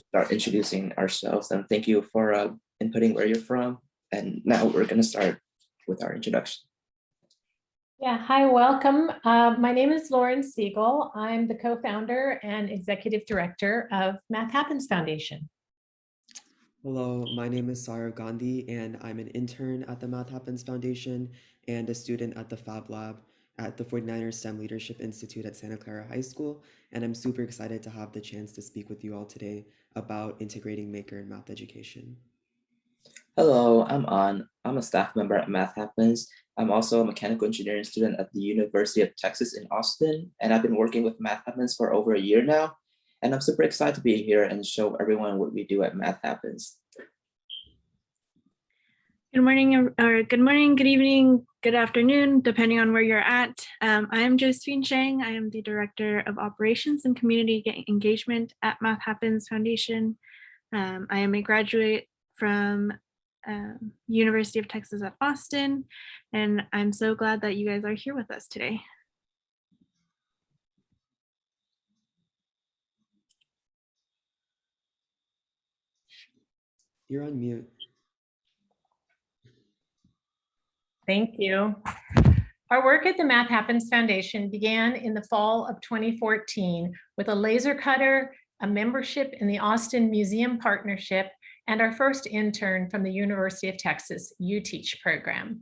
start introducing ourselves, and thank you for inputting where you're from. And now we're going to start with our introduction. Yeah, hi, welcome. My name is Lauren Siegel. I'm the co-founder and executive director of Math Happens Foundation. Hello, my name is Saurav Gandhi, and I'm an intern at the Math Happens Foundation and a student at the Fab Lab at the 49ers STEM Leadership Institute at Santa Clara High School. And I'm super excited to have the chance to speak with you all today about integrating maker in math education. Hello, I'm An. I'm a staff member at Math Happens. I'm also a mechanical engineering student at the University of Texas in Austin, and I've been working with Math Happens for over a year now. And I'm super excited to be here and show everyone what we do at Math Happens. Good morning, or good morning, good evening, good afternoon, depending on where you're at. I am Josephine Shang. I am the Director of Operations and Community Engagement at Math Happens Foundation. I am a graduate from University of Texas at Austin, and I'm so glad that you guys are here with us today. You're on mute. Thank you. Our work at the Math Happens Foundation began in the fall of 2014 with a laser cutter, a membership in the Austin Museum Partnership, and our first intern from the University of Texas UTeach program.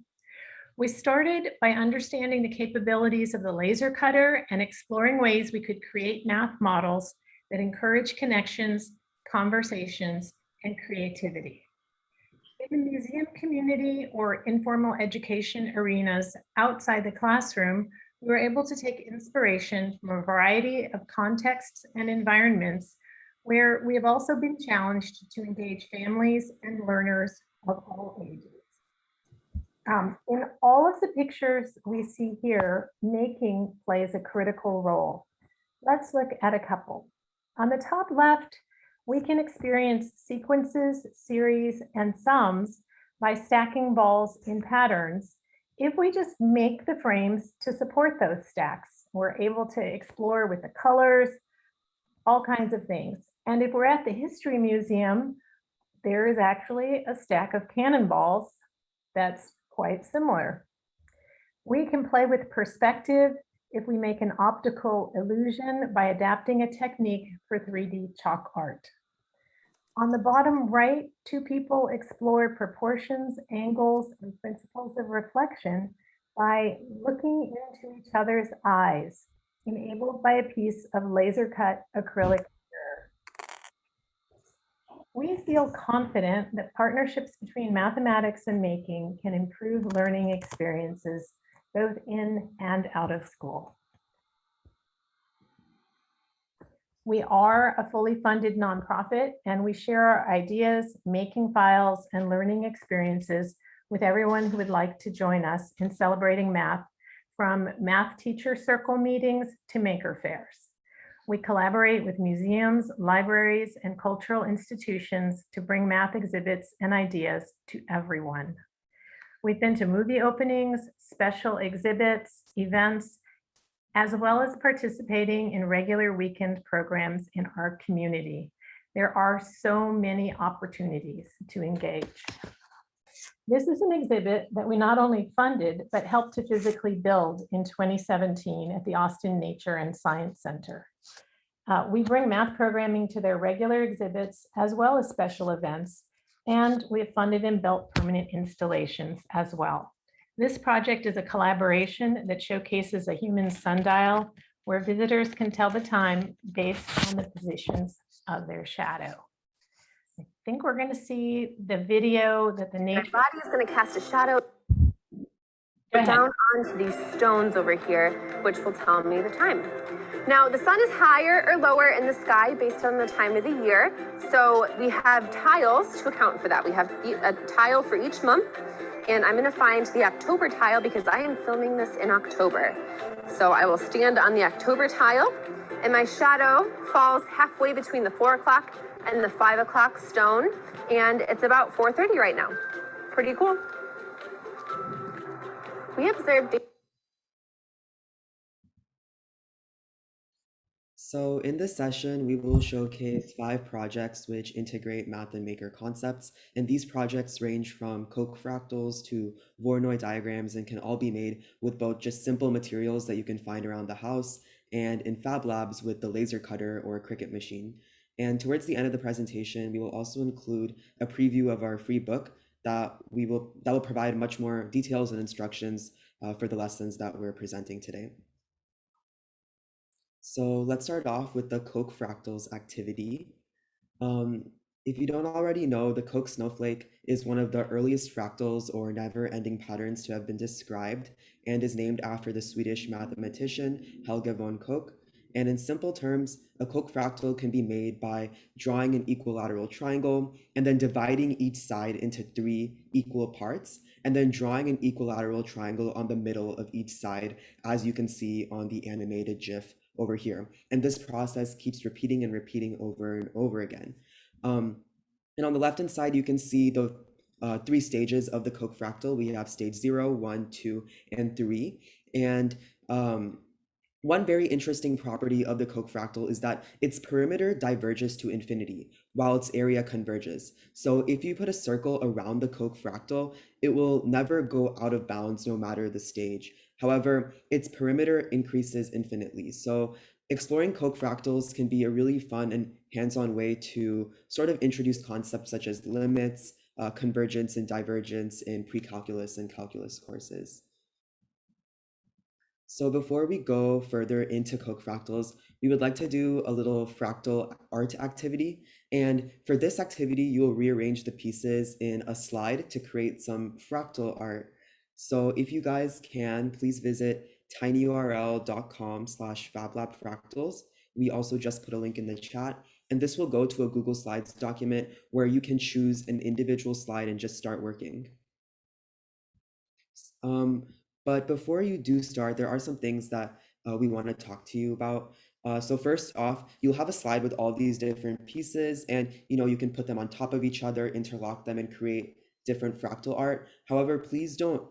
We started by understanding the capabilities of the laser cutter and exploring ways we could create math models that encourage connections, conversations, and creativity. In the museum community or informal education arenas outside the classroom, we were able to take inspiration from a variety of contexts and environments where we have also been challenged to engage families and learners of all ages. In all of the pictures we see here, making plays a critical role. Let's look at a couple. On the top left, we can experience sequences, series, and sums by stacking balls in patterns. If we just make the frames to support those stacks, we're able to explore with the colors, all kinds of things. And if we're at the History Museum, there is actually a stack of cannonballs that's quite similar. We can play with perspective if we make an optical illusion by adapting a technique for 3D chalk art. On the bottom right, two people explore proportions, angles, and principles of reflection by looking into each other's eyes, enabled by a piece of laser cut acrylic mirror. We feel confident that partnerships between mathematics and making can improve learning experiences both in and out of school. We are a fully funded nonprofit, and we share our ideas, making files, and learning experiences with everyone who would like to join us in celebrating math, from math teacher circle meetings to maker fairs. We collaborate with museums, libraries, and cultural institutions to bring math exhibits and ideas to everyone. We've been to movie openings, special exhibits, events, as well as participating in regular weekend programs in our community. There are so many opportunities to engage. This is an exhibit that we not only funded, but helped to physically build in 2017 at the Austin Nature and Science Center. We bring math programming to their regular exhibits as well as special events, and we have funded and built permanent installations as well. This project is a collaboration that showcases a human sundial where visitors can tell the time based on the positions of their shadow. I think we're going to see the video that the nature body is going to cast a shadow down onto these stones over here, which will tell me the time. Now, the sun is higher or lower in the sky based on the time of the year. So we have tiles to account for that. We have a tile for each month. And I'm going to find the October tile because I am filming this in October. So I will stand on the October tile, and my shadow falls halfway between the 4 o'clock and the 5 o'clock stone. And it's about 4:30 right now. Pretty cool. We observed. So in this session, we will showcase 5 projects which integrate math and maker concepts. And these projects range from Koch fractals to Voronoi diagrams and can all be made with both just simple materials that you can find around the house and in Fab Labs with the laser cutter or Cricut machine. And towards the end of the presentation, we will also include a preview of our free book that will provide much more details and instructions for the lessons that we're presenting today. So let's start off with the Koch fractals activity. If you don't already know, the Koch snowflake is one of the earliest fractals or never-ending patterns to have been described and is named after the Swedish mathematician Helge von Koch. And in simple terms, a Koch fractal can be made by drawing an equilateral triangle and then dividing each side into 3 equal parts, and then drawing an equilateral triangle on the middle of each side, as you can see on the animated GIF over here. And this process keeps repeating and repeating over and over again. And on the left-hand side, you can see the 3 stages of the Koch fractal. We have stage 0, 1, 2, and 3. And one very interesting property of the Koch fractal is that its perimeter diverges to infinity, while its area converges. So if you put a circle around the Koch fractal, it will never go out of bounds no matter the stage. However, its perimeter increases infinitely. So exploring Koch fractals can be a really fun and hands-on way to sort of introduce concepts such as limits, convergence and divergence in pre-calculus and calculus courses. So before we go further into Koch fractals, we would like to do a little fractal art activity. And for this activity, you will rearrange the pieces in a slide to create some fractal art. So if you guys can, please visit tinyurl.com/fablabfractals. We also just put a link in the chat, and this will go to a Google Slides document where you can choose an individual slide and just start working. But before you do start, there are some things that we want to talk to you about. So first off, you'll have a slide with all these different pieces, and you can put them on top of each other, interlock them, and create different fractal art. However, please don't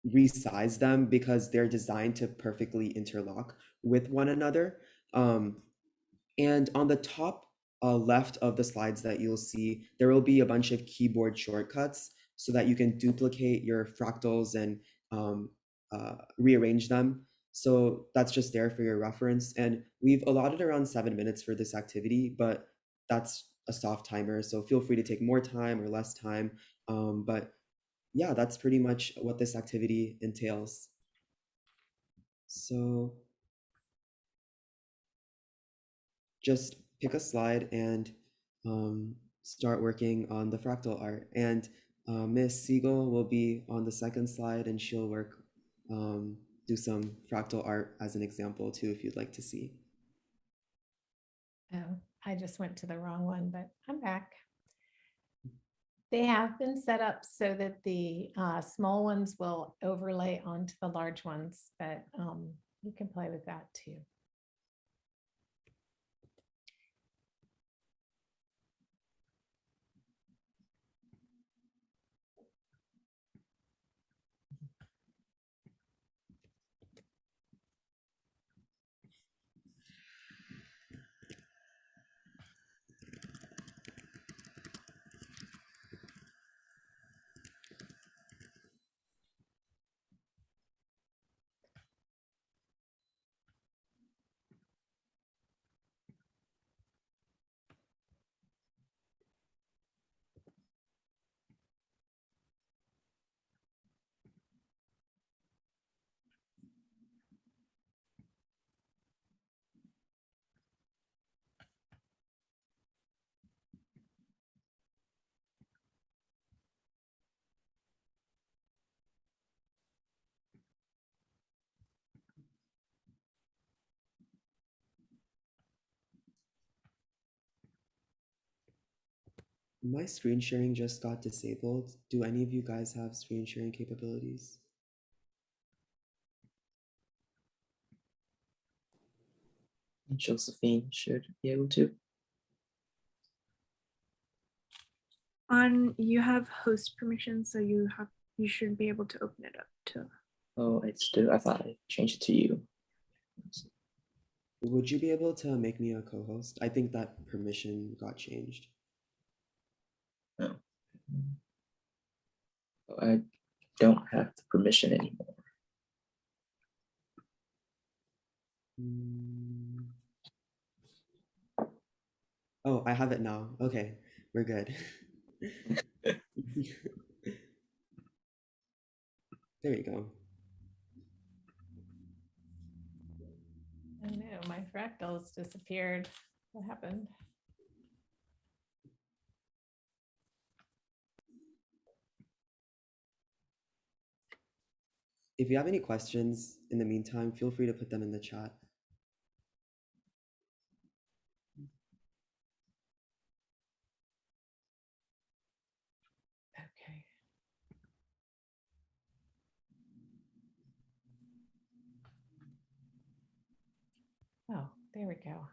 resize them because they're designed to perfectly interlock with one another. And on the top left of the slides that you'll see, there will be a bunch of keyboard shortcuts so that you can duplicate your fractals and rearrange them. So that's just there for your reference. And we've allotted around 7 minutes for this activity, but that's a soft timer. So feel free to take more time or less time. But yeah, that's pretty much what this activity entails. So just pick a slide and start working on the fractal art. And Miss Siegel will be on the second slide, and she'll do some fractal art as an example too, if you'd like to see. Oh, I just went to the wrong one, but I'm back. They have been set up so that the small ones will overlay onto the large ones, but you can play with that too. My screen sharing just got disabled. Do any of you guys have screen sharing capabilities? Josephine should be able to. You have host permission, so you should be able to open it up too. Oh, it's still, I thought I changed it to you. Would you be able to make me a co-host? I think that permission got changed. Oh. I don't have the permission anymore. Oh, I have it now. Okay, we're good. There you go. I know, my fractals disappeared. What happened? If you have any questions in the meantime, feel free to put them in the chat. Okay. Oh, there we go.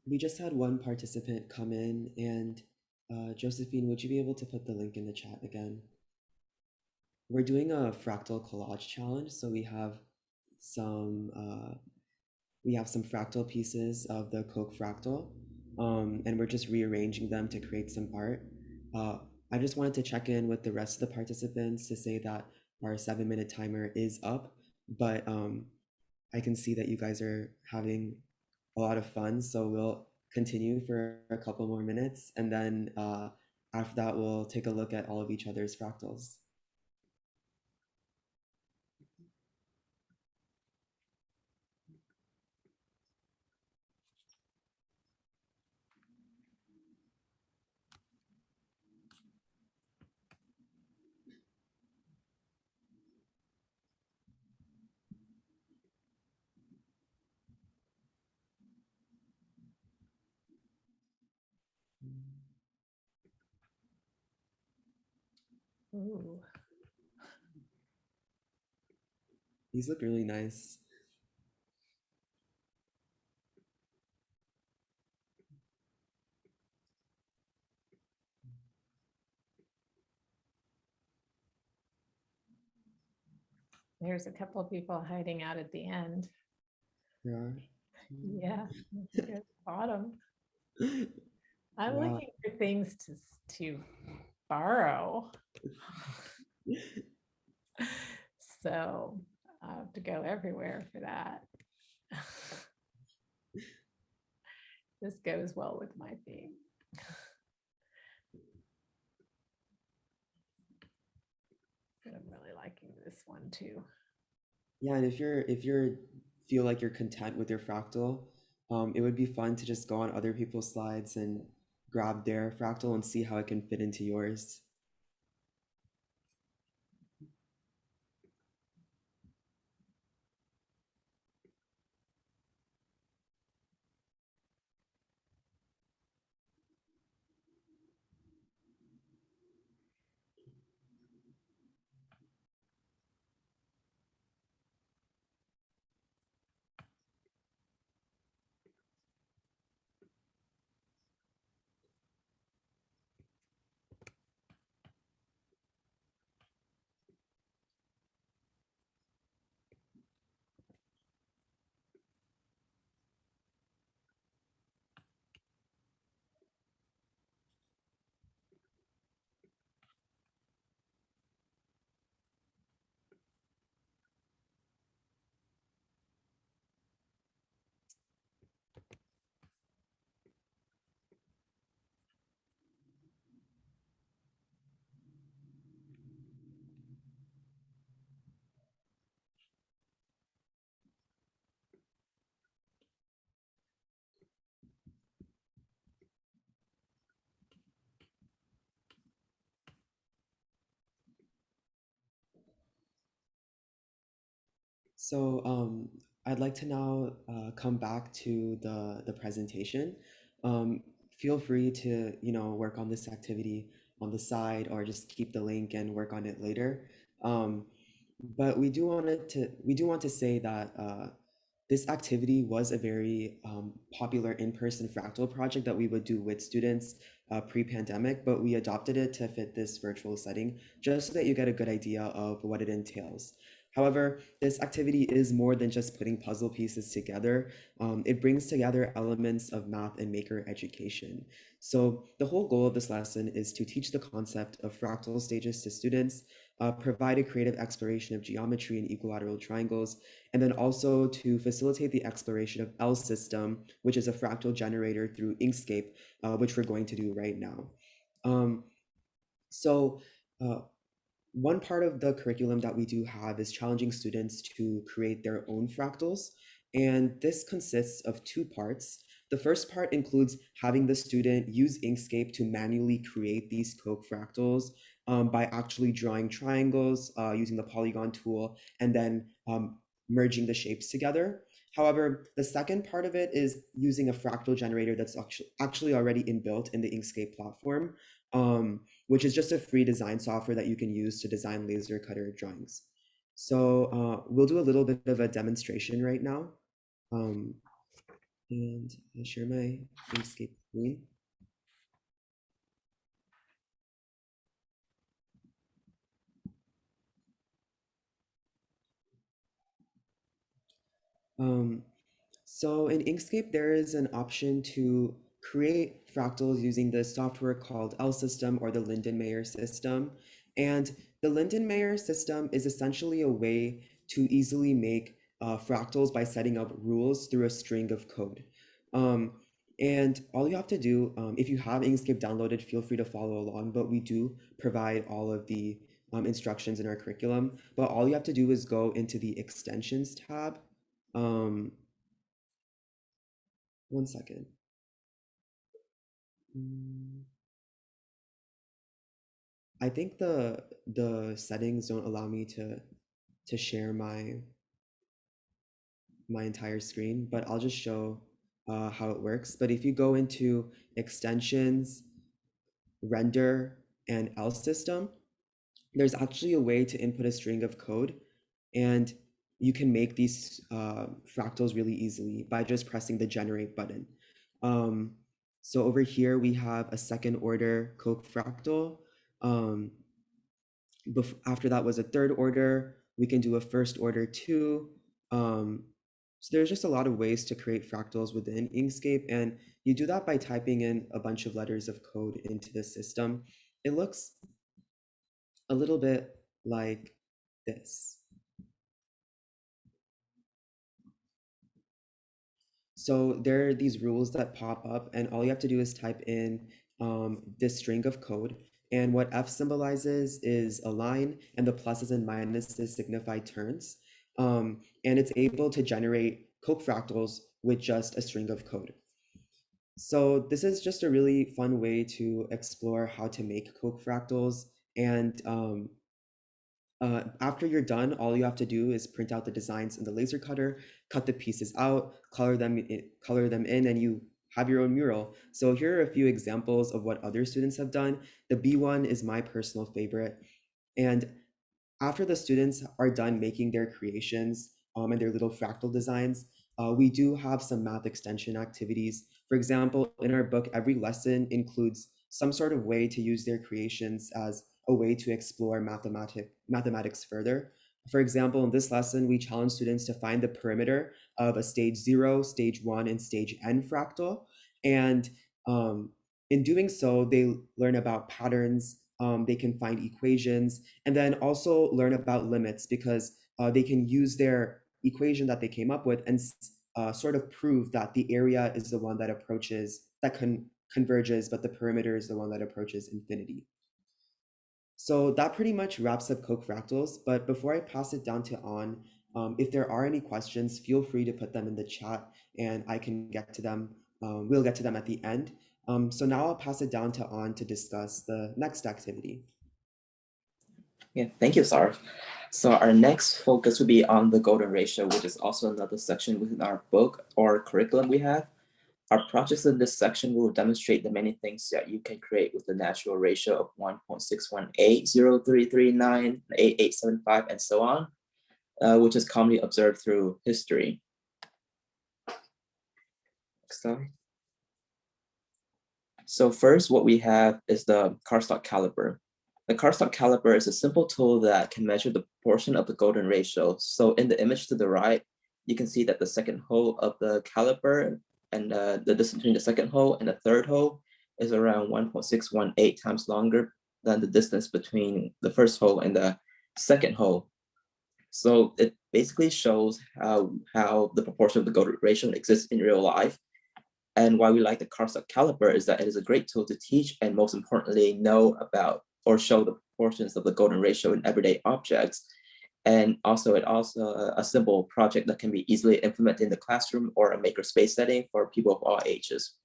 We just had one participant come in, and Josephine, would you be able to put the link in the chat again? We're doing a fractal collage challenge, so some we have some fractal pieces of the Koch fractal, and we're just rearranging them to create some art. I just wanted to check in with the rest of the participants to say that our 7-minute timer is up, but I can see that you guys are having a lot of fun, so we'll continue for a couple more minutes, and then after that, we'll take a look at all of each other's fractals. Ooh. These look really nice. There's a couple of people hiding out at the end. There are. Yeah, at the bottom. I'm Wow. looking for things to borrow. So I have to go everywhere for that. This goes well with my theme. But I'm really liking this one too. Yeah, and if you're feel like you're content with your fractal, it would be fun to just go on other people's slides and grab their fractal and see how it can fit into yours. So I'd like to now come back to the presentation. Feel free to work on this activity on the side or just keep the link and work on it later. But we do want to say that this activity was a very popular in-person fractal project that we would do with students pre-pandemic, but we adopted it to fit this virtual setting just so that you get a good idea of what it entails. However, this activity is more than just putting puzzle pieces together. It brings together elements of math and maker education. So the whole goal of this lesson is to teach the concept of fractal stages to students, provide a creative exploration of geometry and equilateral triangles, and then also to facilitate the exploration of L system, which is a fractal generator through Inkscape, which we're going to do right now. One part of the curriculum that we do have is challenging students to create their own fractals. And this consists of two parts. The first part includes having the student use Inkscape to manually create these Koch fractals by actually drawing triangles using the polygon tool and then merging the shapes together. However, the second part of it is using a fractal generator that's actually already inbuilt in the Inkscape platform, which is just a free design software that you can use to design laser cutter drawings. So we'll do a little bit of a demonstration right now. And I'll share my Inkscape screen. So in Inkscape, there is an option to create fractals using the software called L system or the Lindenmayer system. And the Lindenmayer system is essentially a way to easily make fractals by setting up rules through a string of code. And all you have to do, if you have Inkscape downloaded, feel free to follow along, but we do provide all of the instructions in our curriculum. But all you have to do is go into the extensions tab. One second. I think the settings don't allow me to share my entire screen, but I'll just show how it works. But if you go into extensions, render, and L system, there's actually a way to input a string of code, and you can make these fractals really easily by just pressing the generate button. So over here we have a second order Koch fractal. After that was a third order. We can do a first order too. So there's just a lot of ways to create fractals within Inkscape, and you do that by typing in a bunch of letters of code into the system. It looks a little bit like this. So there are these rules that pop up, and all you have to do is type in this string of code. And what F symbolizes is a line, and the pluses and minuses signify turns. And it's able to generate Koch fractals with just a string of code. So this is just a really fun way to explore how to make Koch fractals. And after you're done, all you have to do is print out the designs in the laser cutter, cut the pieces out, color them in, and you have your own mural. So here are a few examples of what other students have done. The B one is my personal favorite. And after the students are done making their creations and their little fractal designs, we do have some math extension activities. For example, in our book, every lesson includes some sort of way to use their creations as a way to explore mathematics further. For example, in this lesson, we challenge students to find the perimeter of a stage 0, stage 1, and stage n fractal. And in doing so, they learn about patterns, they can find equations, and then also learn about limits, because they can use their equation that they came up with and sort of prove that the area is the one that converges, but the perimeter is the one that approaches infinity. So that pretty much wraps up Koch fractals. But before I pass it down to An, if there are any questions, feel free to put them in the chat and I can get to them. We'll get to them at the end. So now I'll pass it down to An to discuss the next activity. Yeah, thank you, Sarv. So our next focus will be on the golden ratio, which is also another section within our book or curriculum we have. Our projects in this section will demonstrate the many things that you can create with the natural ratio of 1.618, 0339, 8875, and so on, which is commonly observed through history. Next slide. So first, what we have is the Cardstock Caliper. The Cardstock Caliper is a simple tool that can measure the proportion of the golden ratio. So in the image to the right, you can see that the second hole of the caliper and the distance between the second hole and the third hole is around 1.618 times longer than the distance between the first hole and the second hole. So it basically shows how the proportion of the golden ratio exists in real life. And why we like the Cardstock Caliper is that it is a great tool to teach and, most importantly, know about or show the proportions of the golden ratio in everyday objects. And also, a simple project that can be easily implemented in the classroom or a makerspace setting for people of all ages.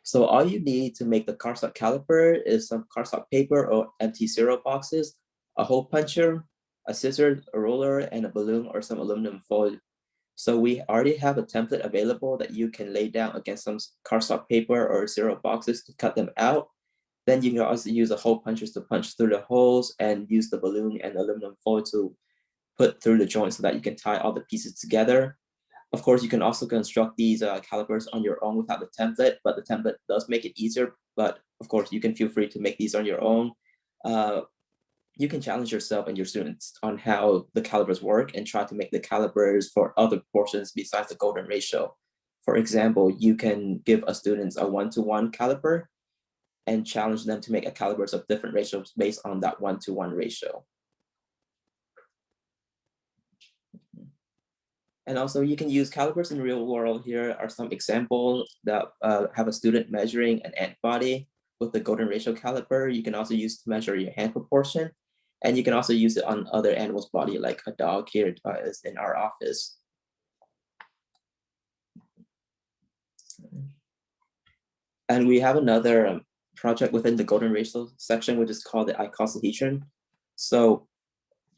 So all you need to make the Cardstock Caliper is some cardstock paper or empty cereal boxes, a hole puncher, a scissors, a ruler, and a balloon or some aluminum foil. So we already have a template available that you can lay down against some cardstock paper or cereal boxes to cut them out. Then you can also use the hole punchers to punch through the holes and use the balloon and aluminum foil to put through the joint so that you can tie all the pieces together. Of course, you can also construct these calipers on your own without the template, but the template does make it easier. But of course, you can feel free to make these on your own. You can challenge yourself and your students on how the calipers work and try to make the calipers for other portions besides the golden ratio. For example, you can give a students a 1-to-1 caliper and challenge them to make a calipers of different ratios based on that 1-to-1 ratio. And also you can use calipers in the real world. Here are some examples that have a student measuring an ant body with the golden ratio caliper. You can also use to measure your hand proportion. And you can also use it on other animals' body, like a dog here is in our office. And we have another project within the golden ratio section, which is called the Icos Legion. So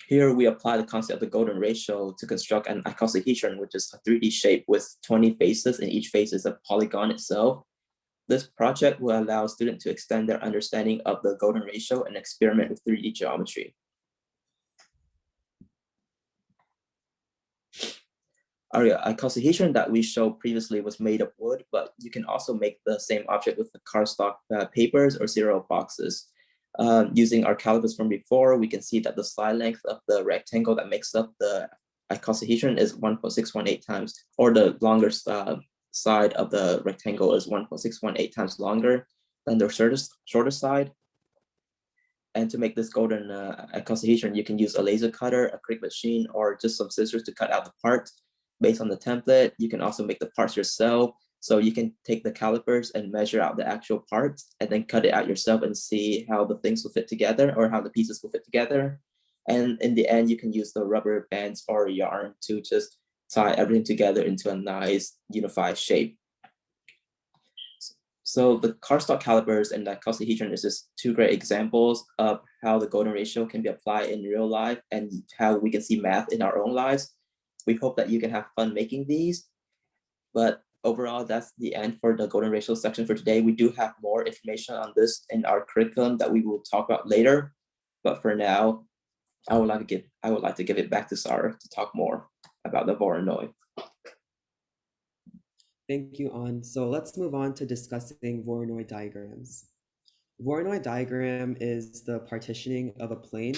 here we apply the concept of the golden ratio to construct an icosahedron, which is a 3D shape with 20 faces, and each face is a polygon itself. This project will allow students to extend their understanding of the golden ratio and experiment with 3D geometry. Our icosahedron that we showed previously was made of wood, but you can also make the same object with the cardstock papers or cereal boxes. Using our calipers from before, we can see that the side length of the rectangle that makes up the icosahedron is 1.618 times, or the longer side of the rectangle is 1.618 times longer than the shorter side. And to make this golden icosahedron, you can use a laser cutter, a Cricut machine, or just some scissors to cut out the parts based on the template. You can also make the parts yourself. So you can take the calipers and measure out the actual parts and then cut it out yourself and see how the things will fit together or how the pieces will fit together. And in the end, you can use the rubber bands or yarn to just tie everything together into a nice unified shape. So the cardstock calipers and the icosahedron is just two great examples of how the golden ratio can be applied in real life and how we can see math in our own lives. We hope that you can have fun making these, but overall, that's the end for the golden ratio section for today. We do have more information on this in our curriculum that we will talk about later. But for now, I would like to give it back to Sarah to talk more about the Voronoi. Thank you, An. So let's move on to discussing Voronoi diagrams. Voronoi diagram is the partitioning of a plane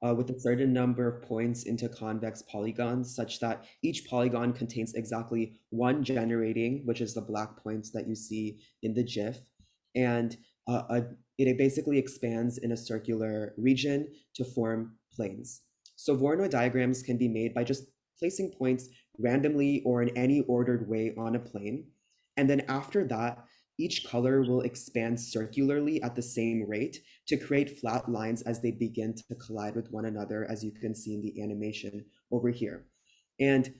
with a certain number of points into convex polygons, such that each polygon contains exactly one generating, which is the black points that you see in the GIF, and it basically expands in a circular region to form planes. So Voronoi diagrams can be made by just placing points randomly or in any ordered way on a plane. And then after that, each color will expand circularly at the same rate to create flat lines as they begin to collide with one another, as you can see in the animation over here. And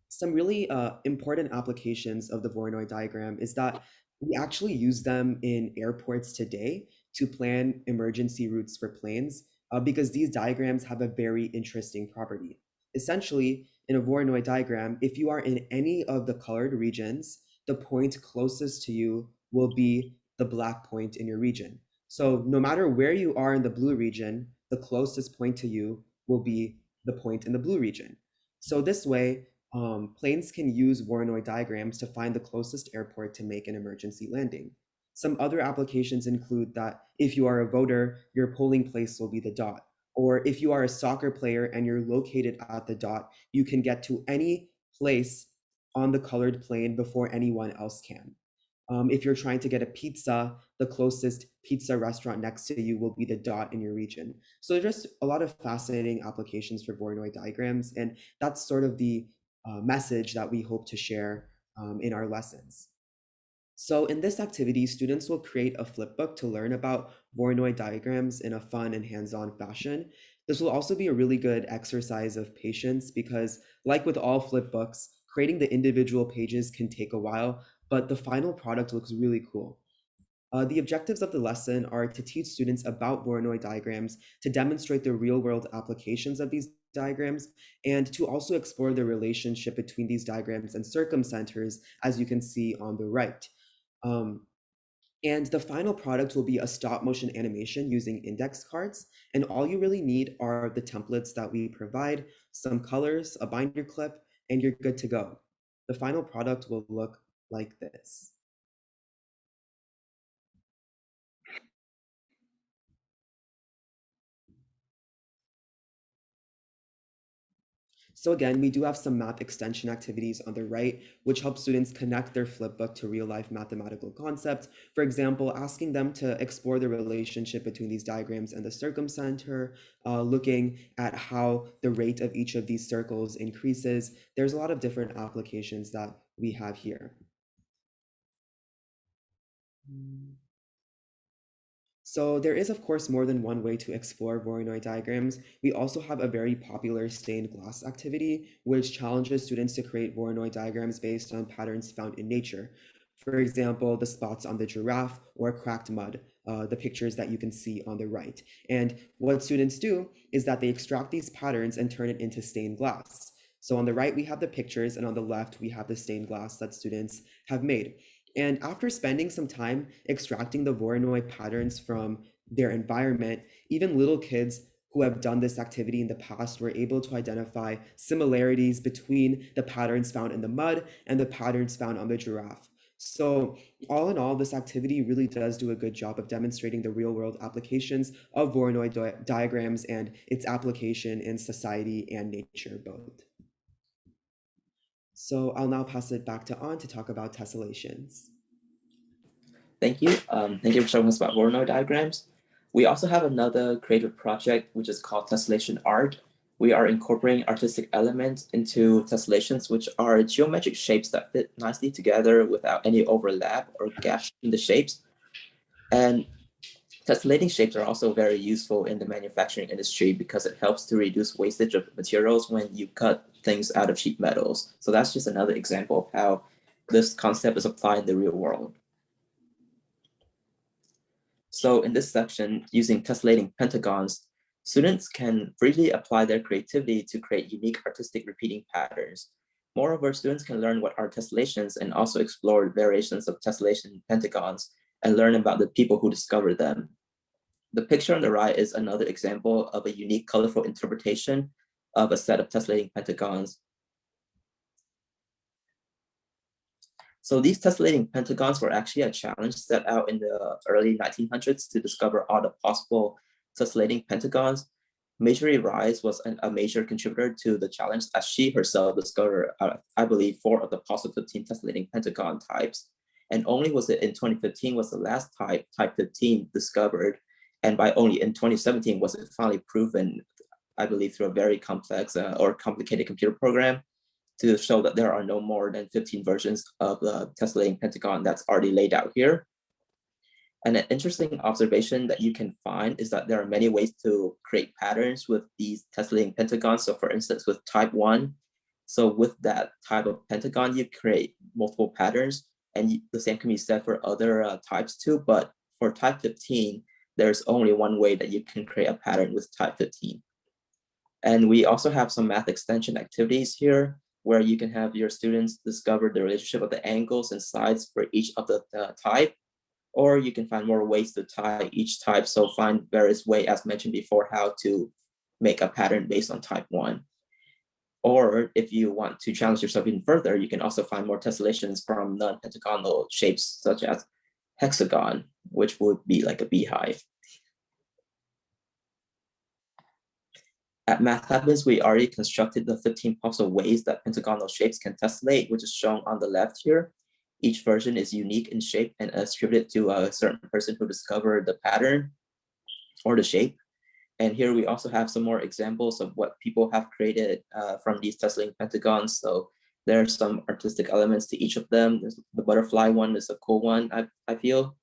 some really important applications of the Voronoi diagram is that we actually use them in airports today to plan emergency routes for planes because these diagrams have a very interesting property. Essentially, in a Voronoi diagram, if you are in any of the colored regions, the point closest to you will be the black point in your region. So no matter where you are in the blue region, the closest point to you will be the point in the blue region. So this way, planes can use Voronoi diagrams to find the closest airport to make an emergency landing. Some other applications include that if you are a voter, your polling place will be the dot. Or if you are a soccer player and you're located at the dot, you can get to any place on the colored plane before anyone else can. If you're trying to get a pizza, the closest pizza restaurant next to you will be the dot in your region. So there's just a lot of fascinating applications for Voronoi diagrams, and that's sort of the message that we hope to share in our lessons. So in this activity, students will create a flipbook to learn about Voronoi diagrams in a fun and hands-on fashion. This will also be a really good exercise of patience because, like with all flipbooks, creating the individual pages can take a while, but the final product looks really cool. The objectives of the lesson are to teach students about Voronoi diagrams, to demonstrate the real-world applications of these diagrams, and to also explore the relationship between these diagrams and circumcenters, as you can see on the right. And the final product will be a stop motion animation using index cards. And all you really need are the templates that we provide, some colors, a binder clip, and you're good to go. the final product will look like this. So again, we do have some math extension activities on the right, which help students connect their flipbook to real-life mathematical concepts. For example, asking them to explore the relationship between these diagrams and the circumcenter, looking at how the rate of each of these circles increases. There's a lot of different applications that we have here. So there is, of course, more than one way to explore Voronoi diagrams. We also have a very popular stained glass activity, which challenges students to create Voronoi diagrams based on patterns found in nature. For example, the spots on the giraffe or cracked mud, the pictures that you can see on the right. And what students do is that they extract these patterns and turn it into stained glass. So on the right, we have the pictures, and on the left, we have the stained glass that students have made. And after spending some time extracting the Voronoi patterns from their environment, even little kids who have done this activity in the past were able to identify similarities between the patterns found in the mud and the patterns found on the giraffe. So all in all, this activity really does do a good job of demonstrating the real-world applications of Voronoi diagrams and its application in society and nature both. So I'll now pass it back to An to talk about tessellations. Thank you. Thank you for showing us about Voronoi diagrams. We also have another creative project, which is called Tessellation Art. We are incorporating artistic elements into tessellations, which are geometric shapes that fit nicely together without any overlap or gaps in the shapes. And tessellating shapes are also very useful in the manufacturing industry because it helps to reduce wastage of materials when you cut things out of sheet metals. So that's just another example of how this concept is applied in the real world. So in this section, using tessellating pentagons, students can freely apply their creativity to create unique artistic repeating patterns. Moreover, students can learn what are tessellations and also explore variations of tessellation pentagons and learn about the people who discovered them. The picture on the right is another example of a unique, colorful interpretation of a set of tessellating pentagons. So these tessellating pentagons were actually a challenge set out in the early 1900s to discover all the possible tessellating pentagons. Majorie Rice was a major contributor to the challenge, as she herself discovered, I believe, 4 of the possible 15 tessellating pentagon types. And only was it in 2015 was the last type 15, discovered. And by only in 2017 was it finally proven, I believe, through a very complex or complicated computer program to show that there are no more than 15 versions of the tessellating pentagon that's already laid out here. And an interesting observation that you can find is that there are many ways to create patterns with these tessellating pentagons. So for instance, with type 1, so with that type of pentagon, you create multiple patterns, and the same can be said for other types too. But for type 15, there's only one way that you can create a pattern with type 15. And we also have some math extension activities here, where you can have your students discover the relationship of the angles and sides for each of the type, or you can find more ways to tie each type. So find various ways, as mentioned before, how to make a pattern based on type 1. Or if you want to challenge yourself even further, you can also find more tessellations from non-pentagonal shapes, such as hexagon, which would be like a beehive. At Math Happens, we already constructed the 15 possible ways that pentagonal shapes can tessellate, which is shown on the left here. Each version is unique in shape and attributed to a certain person who discovered the pattern or the shape. And here we also have some more examples of what people have created from these tessellating pentagons. So there are some artistic elements to each of them. The butterfly one is a cool one, I feel.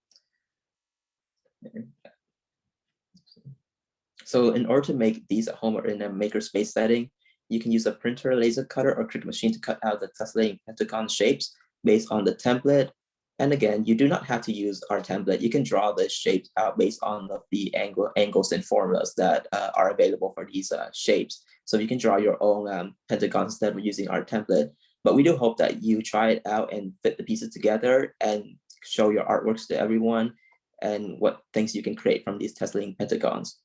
So in order to make these at home or in a makerspace setting, you can use a printer, laser cutter, or Cricut machine to cut out the tessellating pentagon shapes based on the template. And again, you do not have to use our template. You can draw the shapes out based on the angles and formulas that are available for these shapes. So you can draw your own pentagons instead of using our template. But we do hope that you try it out and fit the pieces together and show your artworks to everyone and what things you can create from these tessellating pentagons.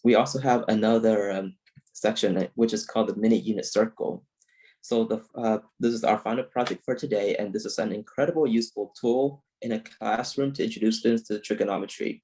We also have another section, which is called the minute unit circle. So this is our final project for today, and this is an incredible useful tool in a classroom to introduce students to trigonometry.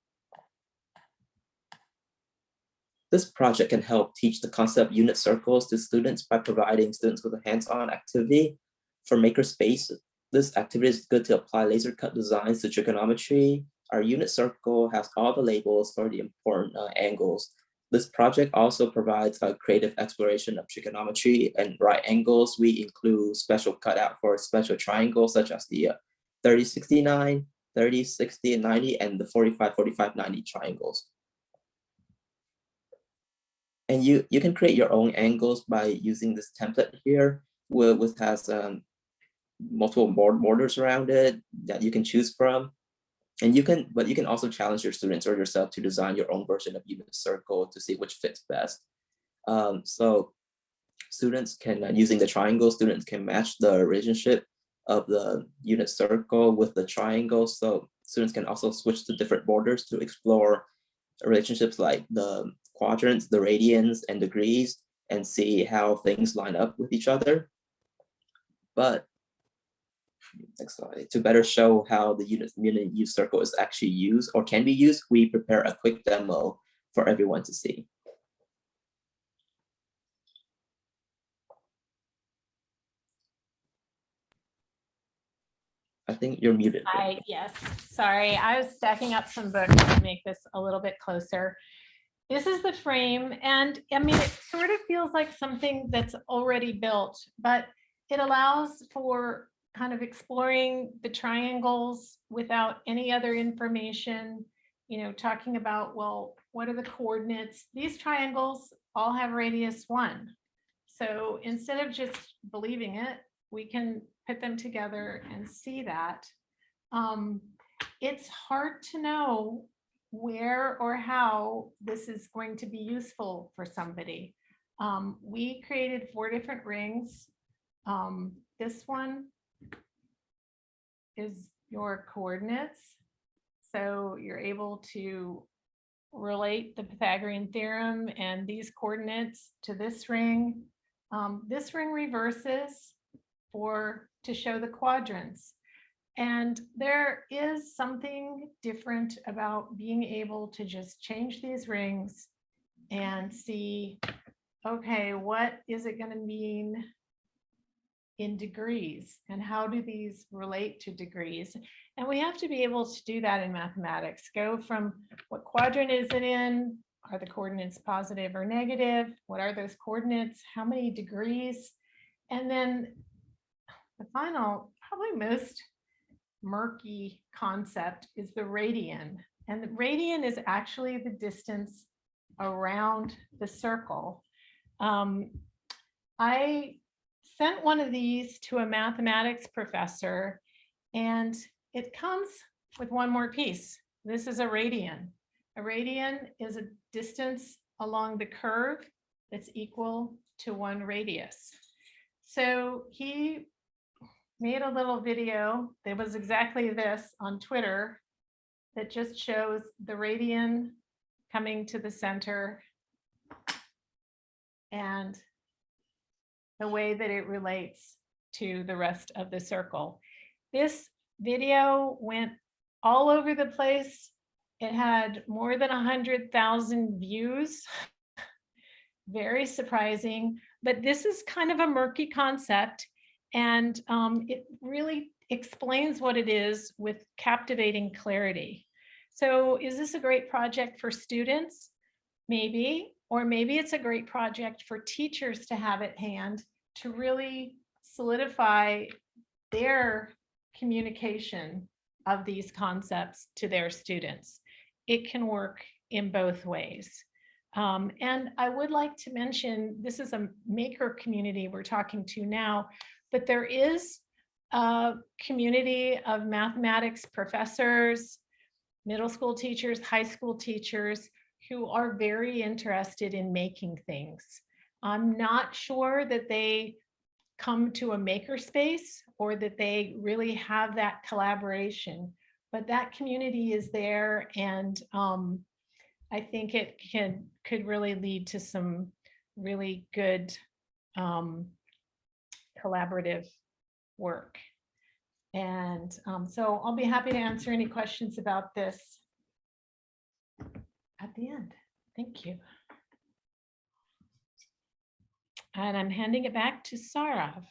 This project can help teach the concept of unit circles to students by providing students with a hands-on activity. For Makerspace, this activity is good to apply laser cut designs to trigonometry. Our unit circle has all the labels for the important angles. This project also provides a creative exploration of trigonometry and right angles. We include special cutout for special triangles, such as the 30-69, 30-60, and 90, and the 45-45, 90 triangles. And you can create your own angles by using this template here, which has multiple borders around it that you can choose from. And you can also challenge your students or yourself to design your own version of unit circle to see which fits best. So students can, using the triangle, students can match the relationship of the unit circle with the triangle. So students can also switch to different borders to explore relationships like the quadrants, the radians, and degrees, and see how things line up with each other. But next slide. To better show how the unit use circle is actually used or can be used, we prepare a quick demo for everyone to see. I think you're muted. Yes, sorry. I was stacking up some books to make this a little bit closer. This is the frame, and I mean, it sort of feels like something that's already built, but it allows for kind of exploring the triangles without any other information, you know, talking about, well, what are the coordinates? These triangles all have radius 1. So instead of just believing it, we can put them together and see that. It's hard to know where or how this is going to be useful for somebody. We created 4 different rings. This one is your coordinates. So you're able to relate the Pythagorean theorem and these coordinates to this ring. This ring reverses to show the quadrants. And there is something different about being able to just change these rings and see, okay, what is it going to mean in degrees, and how do these relate to degrees? And we have to be able to do that in mathematics. Go from what quadrant is it in? Are the coordinates positive or negative? What are those coordinates? How many degrees? And then the final, probably most murky concept is the radian. And the radian is actually the distance around the circle. I sent one of these to a mathematics professor, and it comes with one more piece. This is a radian. A radian is a distance along the curve that's equal to 1 radius. So he made a little video that was exactly this on Twitter that just shows the radian coming to the center and the way that it relates to the rest of the circle. This video went all over the place. It had more than 100,000 views. Very surprising, but this is kind of a murky concept, and it really explains what it is with captivating clarity. So is this a great project for students? Maybe, or maybe it's a great project for teachers to have at hand to really solidify their communication of these concepts to their students. It can work in both ways. And I would like to mention, this is a maker community we're talking to now, but there is a community of mathematics professors, middle school teachers, high school teachers who are very interested in making things. I'm not sure that they come to a makerspace or that they really have that collaboration, but that community is there, and I think it could really lead to some really good collaborative work. And so I'll be happy to answer any questions about this at the end. Thank you. And I'm handing it back to Sarav.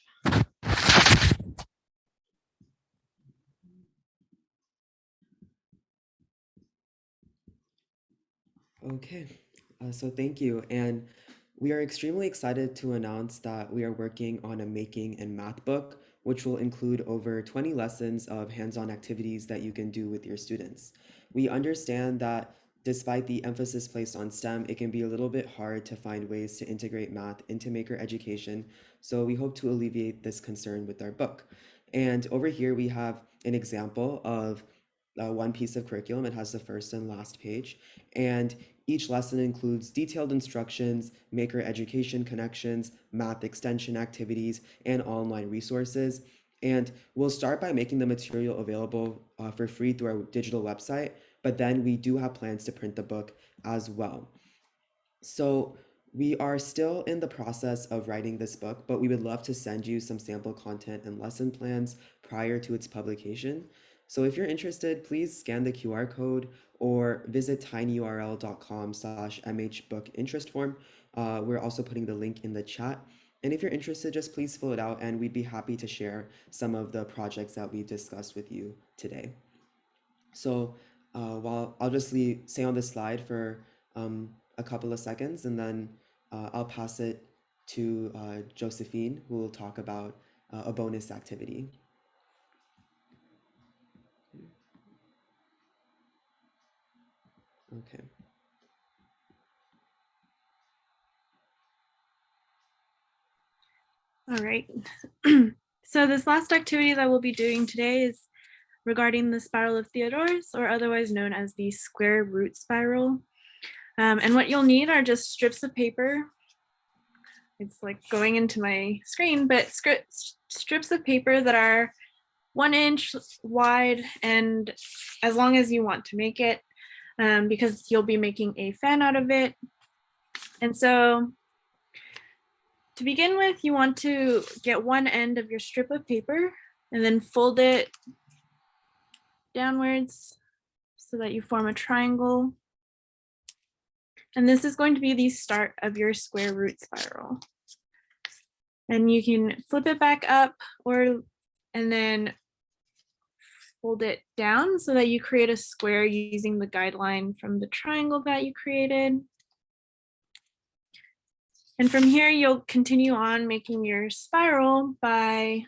Okay, so thank you. And we are extremely excited to announce that we are working on a making and math book, which will include over 20 lessons of hands-on activities that you can do with your students. We understand that despite the emphasis placed on STEM, it can be a little bit hard to find ways to integrate math into maker education. So we hope to alleviate this concern with our book. And over here, we have an example of one piece of curriculum. It has the first and last page. And each lesson includes detailed instructions, maker education connections, math extension activities, and online resources. And we'll start by making the material available for free through our digital website, but then we do have plans to print the book as well. So we are still in the process of writing this book, but we would love to send you some sample content and lesson plans prior to its publication. So if you're interested, please scan the QR code or visit tinyurl.com/mhbookinterest form. We're also putting the link in the chat. And if you're interested, just please fill it out and we'd be happy to share some of the projects that we discussed with you today. So while I'll just stay on this slide for a couple of seconds and then I'll pass it to Josephine, who will talk about a bonus activity. Okay. All right. So this last activity that we'll be doing today is regarding the spiral of Theodorus, or otherwise known as the square root spiral. And what you'll need are just strips of paper. It's like going into my screen, but strips of paper that are 1 inch wide and as long as you want to make it, because you'll be making a fan out of it. And so to begin with, you want to get one end of your strip of paper and then fold it downwards so that you form a triangle. And this is going to be the start of your square root spiral. And you can flip it back up and then fold it down so that you create a square using the guideline from the triangle that you created. And from here, you'll continue on making your spiral by,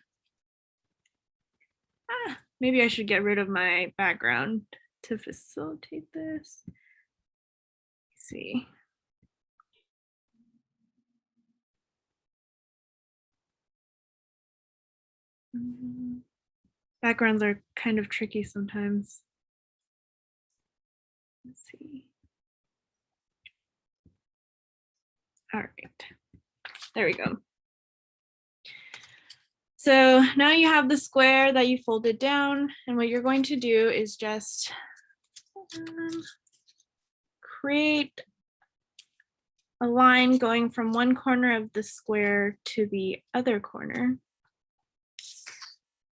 maybe I should get rid of my background to facilitate this. Let's see. Backgrounds are kind of tricky sometimes. Let's see. All right, there we go. So now you have the square that you folded down, and what you're going to do is just create a line going from one corner of the square to the other corner.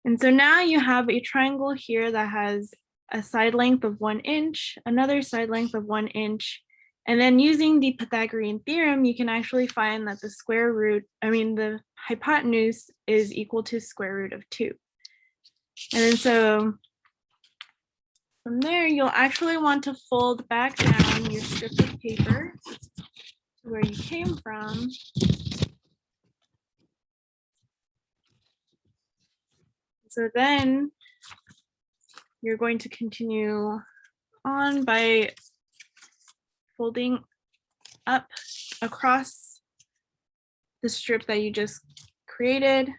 And so now you have a triangle here that has a side length of 1 inch, another side length of 1 inch, and then using the Pythagorean theorem, you can actually find that the hypotenuse is equal to square root of 2. And then so from there, you'll actually want to fold back down your strip of paper to where you came from. So then you're going to continue on by folding up across the strip that you just created.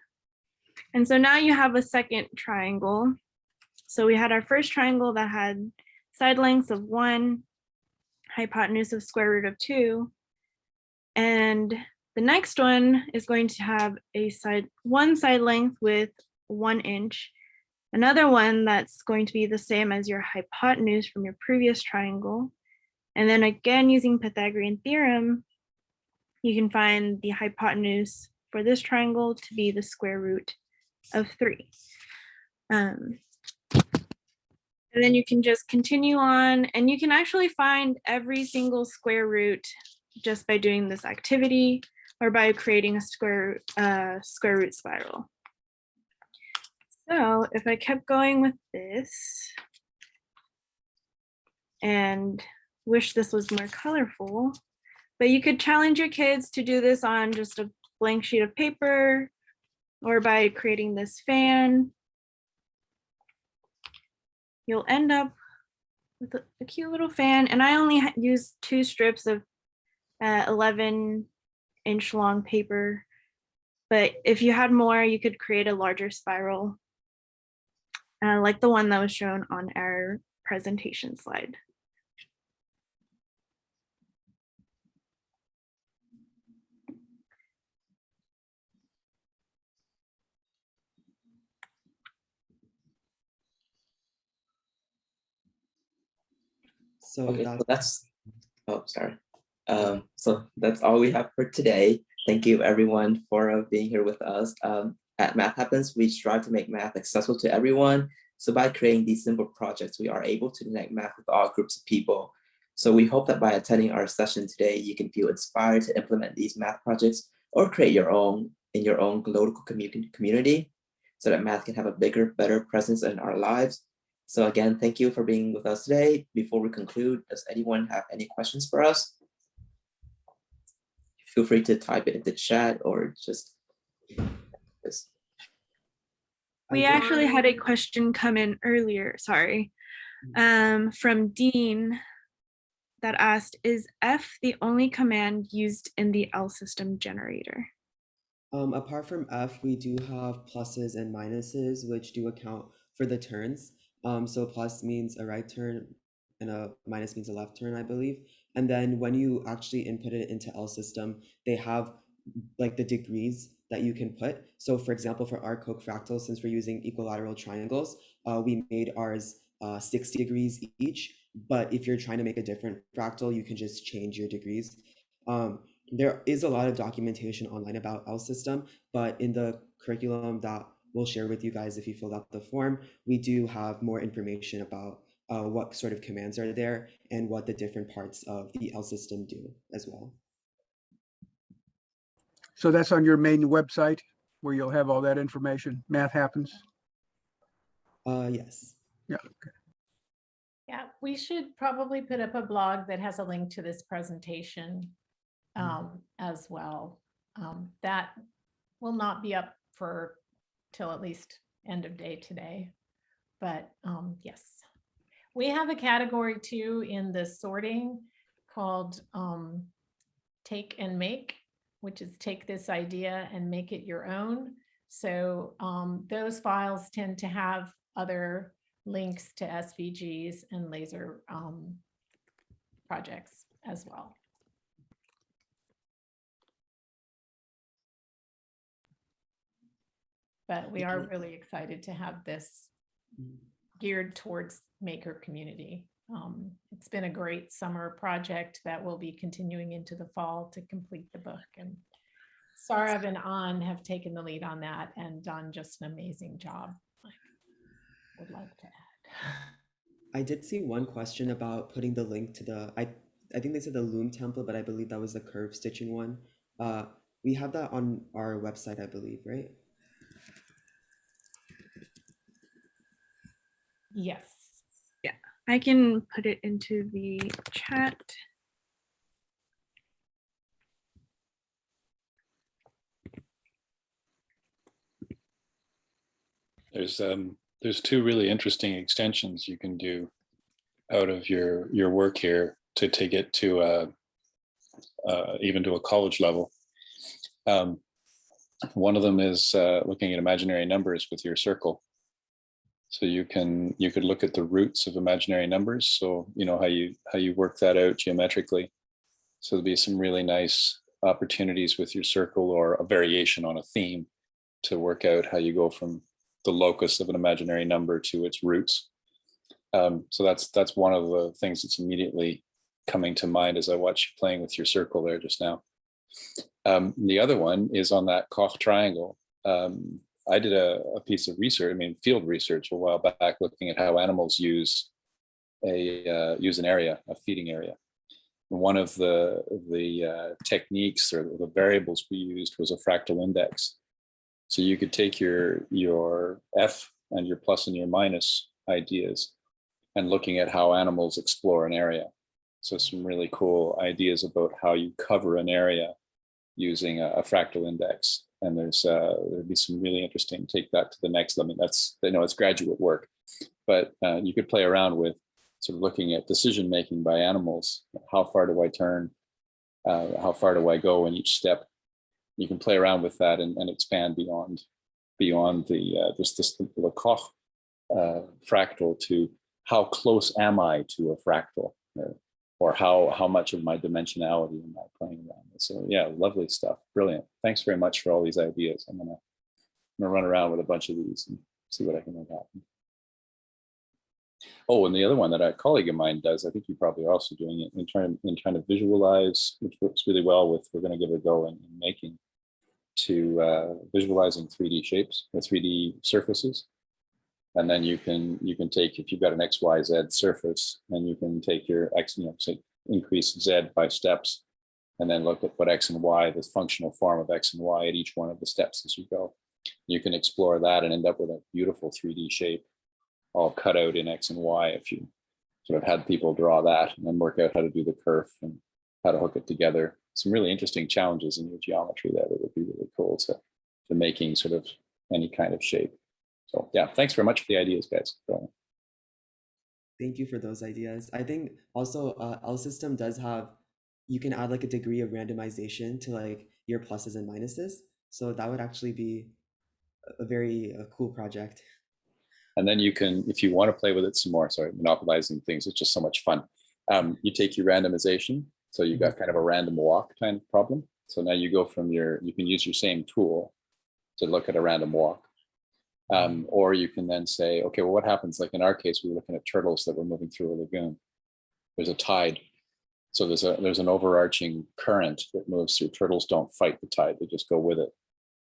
And so now you have a second triangle. So we had our first triangle that had side lengths of 1, hypotenuse of square root of 2. And the next one is going to have one side length with 1 inch, another one that's going to be the same as your hypotenuse from your previous triangle. And then again, using Pythagorean theorem, you can find the hypotenuse for this triangle to be the square root of 3. And then you can just continue on, and you can actually find every single square root just by doing this activity or by creating a square root spiral. So if I kept going with this and wish this was more colorful, but you could challenge your kids to do this on just a blank sheet of paper or by creating this fan. You'll end up with a cute little fan. And I only used 2 strips of 11-inch long paper. But if you had more, you could create a larger spiral, like the one that was shown on our presentation slide. So Okay, so that's, oh, sorry. So that's all we have for today. Thank you everyone for being here with us. At Math Happens, we strive to make math accessible to everyone. So by creating these simple projects, we are able to connect math with all groups of people. So we hope that by attending our session today, you can feel inspired to implement these math projects or create your own in your own local community so that math can have a bigger, better presence in our lives. So again, thank you for being with us today. Before we conclude, does anyone have any questions for us? Feel free to type it in the chat or just. We actually had a question come in earlier, sorry, from Dean that asked, is F the only command used in the L system generator? Apart from F, we do have pluses and minuses, which do account for the turns. So plus means a right turn and a minus means a left turn, I believe. And then when you actually input it into L system, they have like the degrees that you can put. So for example, for our Koch fractals, since we're using equilateral triangles, we made ours 60 degrees each. But if you're trying to make a different fractal, you can just change your degrees. There is a lot of documentation online about L system, but in the curriculum that we'll share with you guys if you filled out the form, we do have more information about what sort of commands are there and what the different parts of the L system do as well. So that's on your main website where you'll have all that information. Math Happens. Yes. Yeah. Okay. Yeah, we should probably put up a blog that has a link to this presentation as well. That will not be up for till at least end of day today. But yes, we have a category too in the sorting called take and make, which is take this idea and make it your own. So those files tend to have other links to SVGs and laser projects as well. But we are really excited to have this geared towards maker community. It's been a great summer project that will be continuing into the fall to complete the book. And Sarah and An have taken the lead on that and done just an amazing job. I would like to add. I did see one question about putting the link to the, I think they said the loom template, but I believe that was the curve stitching one. We have that on our website, I believe, right? Yes. Yeah, I can put it into the chat. There's 2 really interesting extensions you can do out of your work here to take it to even to a college level. One of them is looking at imaginary numbers with your circle. So you could look at the roots of imaginary numbers. So you know how you work that out geometrically. So there'll be some really nice opportunities with your circle or a variation on a theme to work out how you go from the locus of an imaginary number to its roots. So that's one of the things that's immediately coming to mind as I watch you playing with your circle there just now. The other one is on that Koch triangle. I did a piece of research, field research a while back, looking at how animals use an area, a feeding area. And one of the techniques or the variables we used was a fractal index. So you could take your F and your plus and your minus ideas and looking at how animals explore an area. So some really cool ideas about how you cover an area using a fractal index. And there'd be some really interesting, take that to the next level. It's graduate work, but you could play around with sort of looking at decision-making by animals. How far do I turn? How far do I go in each step? You can play around with that and expand beyond the Koch fractal to how close am I to a fractal, or how much of my dimensionality am I playing around with. So yeah, lovely stuff, brilliant. Thanks very much for all these ideas. I'm gonna run around with a bunch of these and see what I can make happen. Oh, and the other one that a colleague of mine does, I think you probably are also doing it in trying to visualize, which works really well with, we're going to give it a go in making, to visualizing 3D shapes or 3D surfaces. And then you can take, if you've got an X, Y, Z surface, and you can take your X, say increase Z by steps, and then look at what X and Y, this functional form of X and Y at each one of the steps as you go. You can explore that and end up with a beautiful 3D shape, all cut out in X and Y if you sort of had people draw that and then work out how to do the kerf and how to hook it together. Some really interesting challenges in your geometry there that would be really cool to making sort of any kind of shape. So yeah, thanks very much for the ideas, guys. Thank you for those ideas. I think also L system does have, you can add like a degree of randomization to like your pluses and minuses. So that would actually be a very cool project. And then you can, if you want to play with it some more, sorry, monopolizing things, it's just so much fun. You take your randomization. So you've got kind of a random walk kind of problem. So now you go from you can use your same tool to look at a random walk. Or you can then say, okay, well, what happens? Like in our case, we were looking at turtles that were moving through a lagoon. There's a tide. So there's an overarching current that moves through. Turtles don't fight the tide, they just go with it.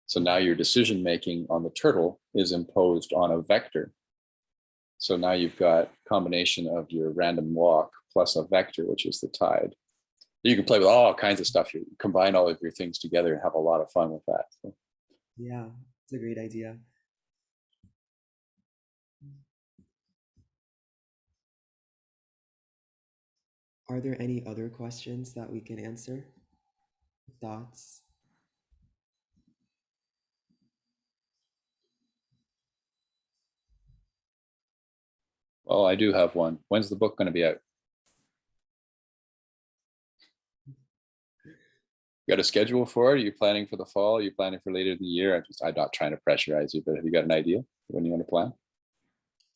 So now your decision making on the turtle is imposed on a vector. So now you've got a combination of your random walk plus a vector, which is the tide. You can play with all kinds of stuff. You combine all of your things together and have a lot of fun with that. So. Yeah, it's a great idea. Are there any other questions that we can answer? Thoughts? Well, I do have one. When's the book going to be out? You got a schedule for it? Are you planning for the fall? Are you planning for later in the year? I'm not trying to pressurize you, but have you got an idea when you want to plan?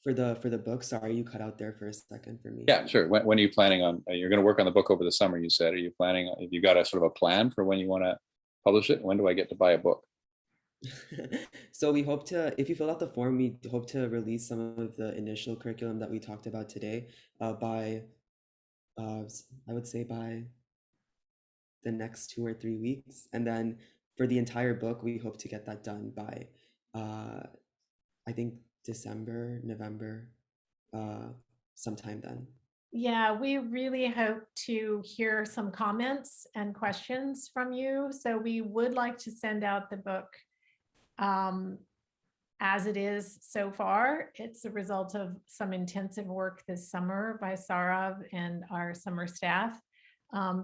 For the book, sorry, you cut out there for a second for me. Yeah, sure. When are you planning on? You're going to work on the book over the summer, you said. Are you planning? Have you got a sort of a plan for when you want to publish it? When do I get to buy a book? So we hope to, if you fill out the form, we hope to release some of the initial curriculum that we talked about today by, I would say by the next 2 or 3 weeks. And then for the entire book, we hope to get that done by, I think December, November, sometime then. Yeah, we really hope to hear some comments and questions from you. So we would like to send out the book as it is so far. It's a result of some intensive work this summer by Sarav and our summer staff.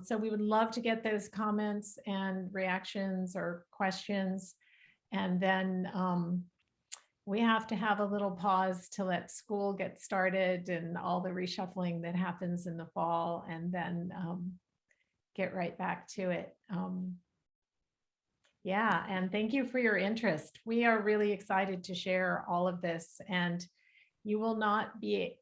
So we would love to get those comments and reactions or questions. And then we have to have a little pause to let school get started and all the reshuffling that happens in the fall, and then get right back to it. Yeah, and thank you for your interest. We are really excited to share all of this, and you will not be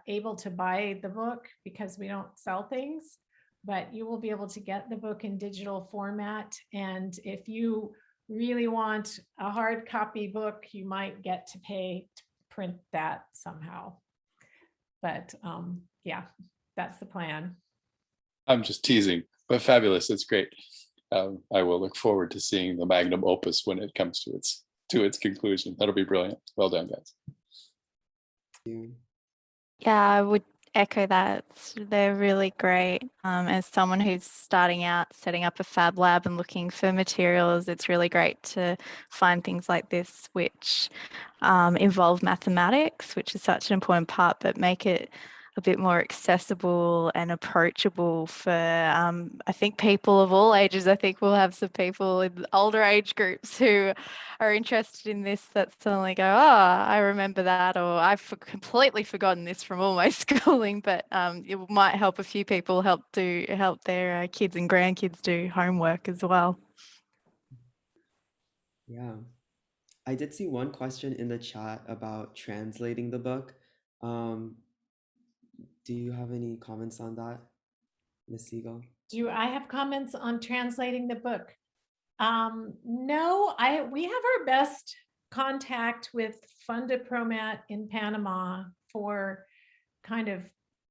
able to buy the book because we don't sell things, but you will be able to get the book in digital format. And if you really want a hard copy book, you might get to pay to print that somehow. But yeah, that's the plan. I'm just teasing, but fabulous. It's great. I will look forward to seeing the magnum opus when it comes to its conclusion. That'll be brilliant. Well done, guys. Yeah, I would echo that. They're really great. As someone who's starting out setting up a fab lab and looking for materials, it's really great to find things like this which involve mathematics, which is such an important part, but make it a bit more accessible and approachable for, I think, people of all ages. I think we'll have some people in older age groups who are interested in this that suddenly go, oh, I remember that, or I've completely forgotten this from all my schooling, but it might help a few people help their kids and grandkids do homework as well. Yeah. I did see one question in the chat about translating the book. Do you have any comments on that, Ms. Siegel? Do I have comments on translating the book? No, we have our best contact with Fundapromat in Panama for kind of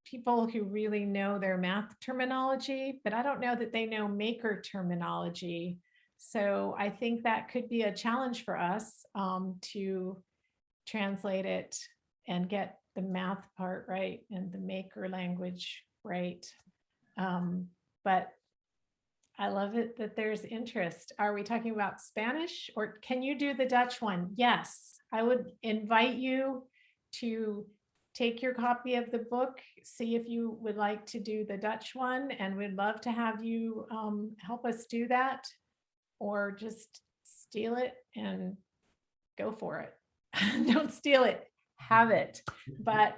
people who really know their math terminology, but I don't know that they know maker terminology. So I think that could be a challenge for us to translate it and get the math part right and the maker language right. But I love it that there's interest. Are we talking about Spanish, or can you do the Dutch one? Yes, I would invite you to take your copy of the book, see if you would like to do the Dutch one, and we'd love to have you help us do that, or just steal it and go for it. Don't steal it, have it. But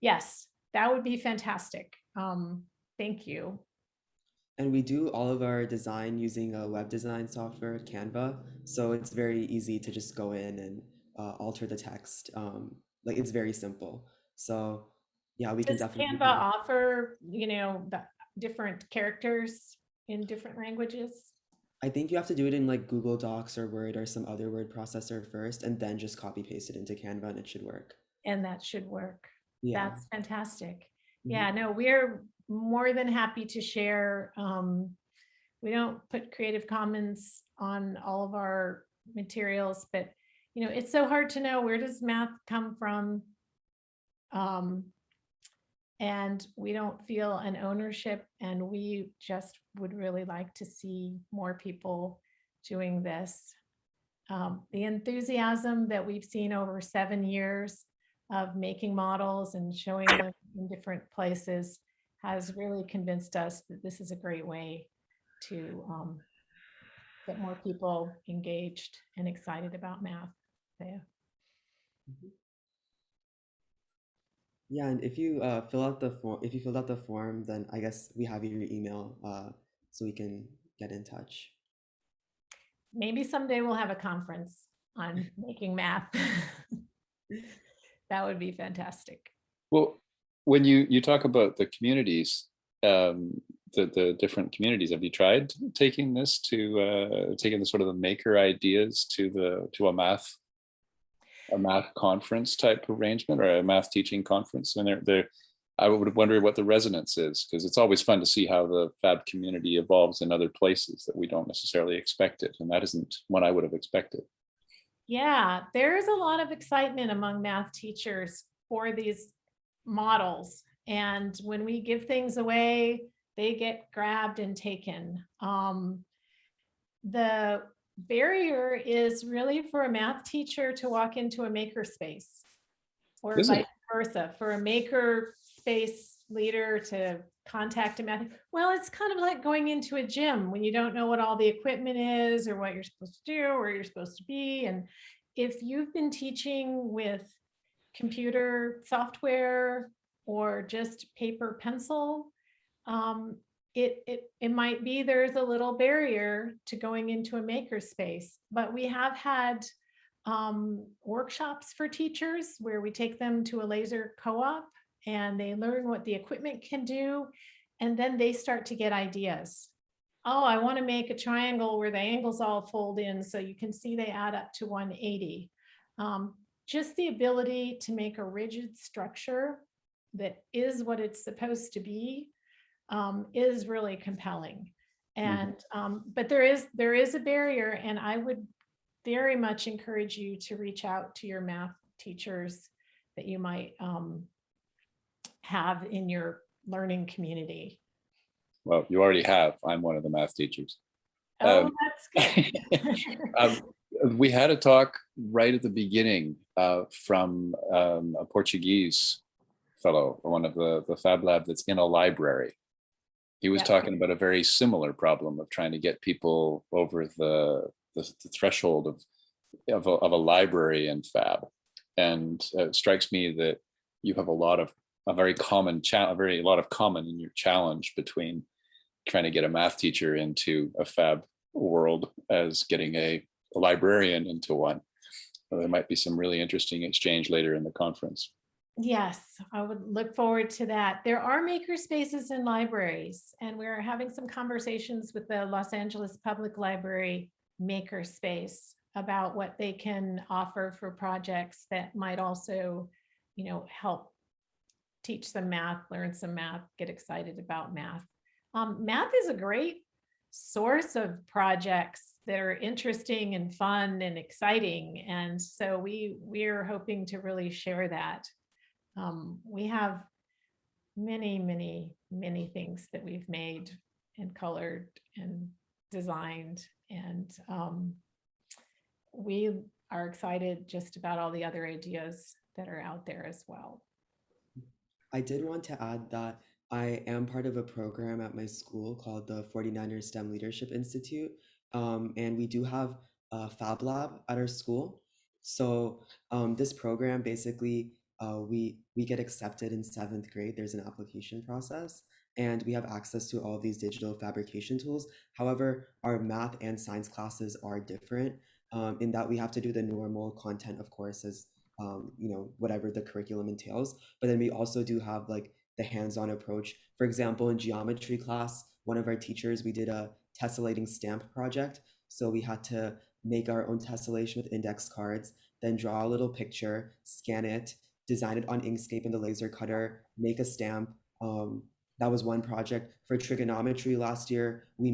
yes, that would be fantastic. Thank you. And we do all of our design using a web design software, Canva. So it's very easy to just go in and alter the text. Like it's very simple. So yeah, we can Does definitely. Canva offer, the different characters in different languages? I think you have to do it in like Google Docs or Word or some other word processor first, and then just copy paste it into Canva and it should work. And that should work. Yeah. That's fantastic. Yeah, no, we're more than happy to share. We don't put Creative Commons on all of our materials, but it's so hard to know, where does math come from? And we don't feel an ownership, and we just would really like to see more people doing this. The enthusiasm that we've seen over 7 years of making models and showing them in different places has really convinced us that this is a great way to get more people engaged and excited about math. Yeah, and if you fill out the form, then I guess we have your email, so we can get in touch. Maybe someday we'll have a conference on making math. That would be fantastic. Well, when you talk about the communities, the different communities, have you tried taking this to taking the sort of the maker ideas to a math conference type arrangement, or a math teaching conference? And I would wonder what the resonance is, because it's always fun to see how the fab community evolves in other places that we don't necessarily expect it, and that isn't one I would have expected. Yeah, there's a lot of excitement among math teachers for these models. And when we give things away, they get grabbed and taken. The barrier is really for a math teacher to walk into a maker space, or vice versa, for a maker space leader to contact a math. Well, it's kind of like going into a gym when you don't know what all the equipment is, or what you're supposed to do, or where you're supposed to be. And if you've been teaching with computer software or just paper pencil, it might be there's a little barrier to going into a maker space. But we have had workshops for teachers where we take them to a laser co-op and they learn what the equipment can do, and then they start to get ideas. Oh, I want to make a triangle where the angles all fold in so you can see they add up to 180. Just the ability to make a rigid structure that is what it's supposed to be is really compelling. And but there is a barrier, and I would very much encourage you to reach out to your math teachers that you might have in your learning community. Well, you already have. I'm one of the math teachers. Oh, that's good. We had a talk right at the beginning from a Portuguese fellow, one of the Fab Lab that's in a library. He was talking about a very similar problem of trying to get people over the threshold of a library in Fab. And it strikes me that you have a lot of common in your challenge between trying to get a math teacher into a Fab world as getting a librarian into one. So there might be some really interesting exchange later in the conference. Yes, I would look forward to that. There are maker spaces in libraries, and we're having some conversations with the Los Angeles Public Library maker space about what they can offer for projects that might also, you know, help teach some math, learn some math, get excited about math. Math is a great source of projects that are interesting and fun and exciting. And so we're hoping to really share that. We have many things that we've made and colored and designed. And we are excited just about all the other ideas that are out there as well. I did want to add that I am part of a program at my school called the 49ers STEM Leadership Institute. And we do have a Fab Lab at our school. So this program, basically, we get accepted in 7th grade. There's an application process, and we have access to all these digital fabrication tools. However, our math and science classes are different in that we have to do the normal content, of course, as you know, whatever the curriculum entails. But then we also do have like the hands-on approach. For example, in geometry class, one of our teachers, we did a tessellating stamp project. So we had to make our own tessellation with index cards, then draw a little picture, scan it, design it on Inkscape in the laser cutter, make a stamp. That was one project. For trigonometry last year, we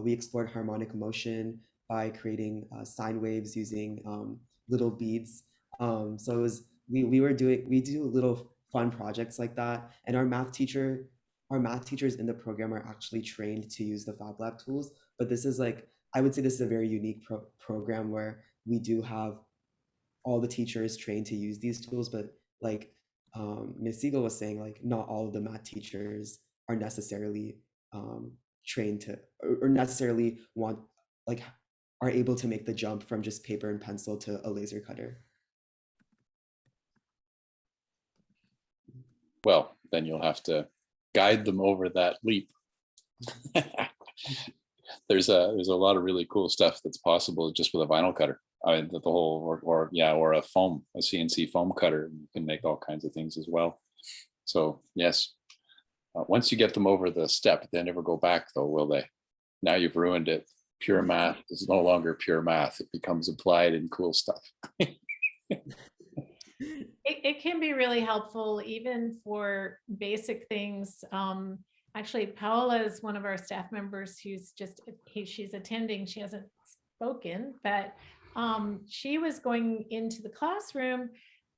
explored harmonic motion by creating sine waves using little beads. So it was we do little fun projects like that, and our math teachers in the program are actually trained to use the Fab Lab tools. But this is like, I would say this is a very unique program where we do have all the teachers trained to use these tools, but like Ms. Siegel was saying, like not all of the math teachers are necessarily trained to or necessarily are able to make the jump from just paper and pencil to a laser cutter. Well, then you'll have to guide them over that leap. There's a lot of really cool stuff that's possible just with a vinyl cutter. I mean, the whole or a CNC foam cutter. You can make all kinds of things as well. So yes, once you get them over the step, they never go back though, will they? Now you've ruined it. Pure math is no longer pure math. It becomes applied and cool stuff. It can be really helpful even for basic things. Actually, Paola is one of our staff members who's she's attending. She hasn't spoken, but she was going into the classroom